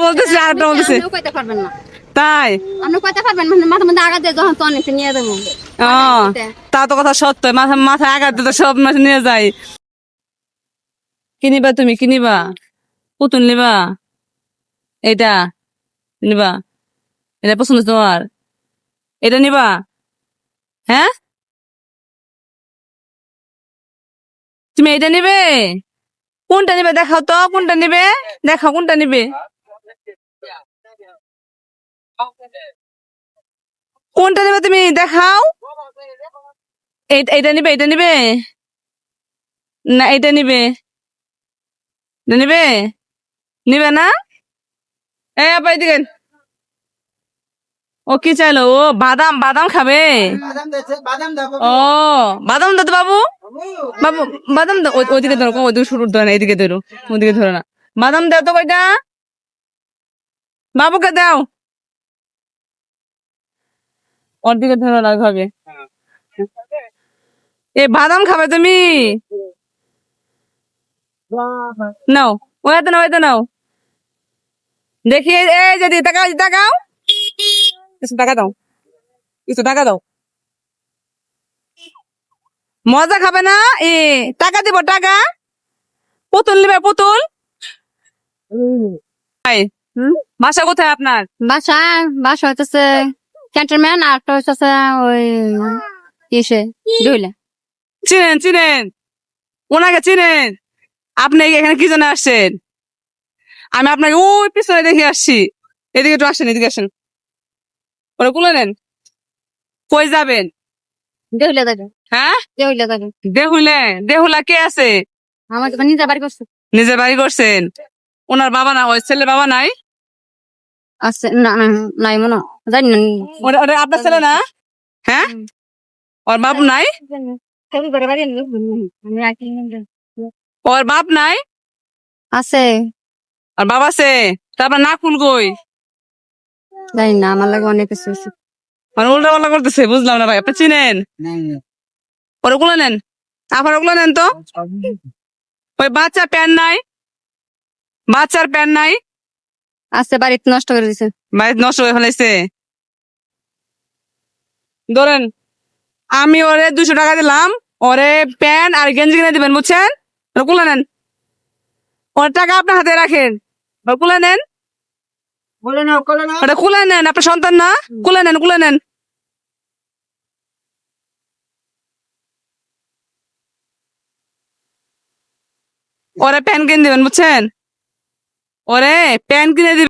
বলতেছে আরেকটা বলতেছে আপনিও কইতে পারবেন না। তাই আপনি কইতে পারবেন মানে মাথার মধ্যে আঘাত দিয়ে যখন তখন এসে নিয়ে দেবো। ও তা তো কথা সত্য মাথায় আঘাত দিতে সব মাছ নিয়ে যায় কিনিবা তুমি কিনিবা পুতুল নিবা এটা নিবা এটা পছন্দ তোমার এটা নিবা হ্যাঁ তুমি এটা নিবে কোনটা নিবে দেখাও তো কোনটা নিবে দেখাও কোনটা নিবে কোনটা নিবে তুমি দেখাও এটা নিবে এটা নিবে না এটা নিবে এটা নিবে নিবে না আপা এদিকে ও কি চাইলো ও বাদাম বাদাম খাবে ও বাদাম দাও তো বাবু বাবু বাদাম দাও ওইদিকে ধরো ওইদিকে শুরু ধরে না এদিকে ধরো ওইদিকে ধরো না বাদাম দাও তো কয়টা বাবুকে দাও ওর দিকে ধরো না ওইভাবে এ বাদাম খাবে তুমি নাও ওইতে নাও ওইতে নাও দেখি এই যদি টাকা টাকাও কিছু টাকা দাও কিছু টাকা দাও মজা খাবে না টাকা দিব টাকা পুতুল নিবে পুতুল বাসা কোথায় আপনার বাসা বাসা হইতেছে ক্যান্টনমেন্ট আর একটা হইতেছে ওই ইসে ডইলা। চিনেন চিনেন ওনাকে চিনেন আপনি এখানে কি জন্য আসছেন আমি আপনাকে ওই পিছনে দেখে আসছি এদিকে একটু আসেন এদিকে আসেন ওরা কুলে নেন কই যাবেন দেহুলা থাকে হ্যাঁ দেহুলা থাকে দেহুলে দেহুলা কে আছে আমার নিজে বাড়ি করছে নিজে বাড়ি করছেন ওনার বাবা না ওই ছেলের বাবা নাই আছে না নাই মনে হয়। জানি না ওটা আপনার ছেলে না হ্যাঁ ওর বাপ নাই ওর বাপ নাই আছে আর বাবা আছে তারপর না ফুল কই জানি না আমার লাগে অনেক কিছু আছে। মানে উল্টা পাল্টা করতেছে বুঝলাম না ভাই আপনি চিনেন ওরা গুলো নেন আপনার ওগুলো নেন তো ওই বাচ্চা প্যান নাই বাচ্চার প্যান নাই আছে বাড়িতে নষ্ট করে দিছে বাড়িতে নষ্ট হয়ে ফেলেছে ধরেন আমি ওরে 200 টাকা দিলাম ওরে প্যান্ট আর গেঞ্জি কিনে দিবেন বুঝছেন কুলে নেন ওর টাকা আপনার হাতে রাখেন কুলে নেন ওটা কুলে নেন আপনার সন্তান না কুলে নেন কুলে নেন ওরে প্যান্ট কিনে দিবেন বুঝছেন ওরে প্যান্ট কিনে দিবেন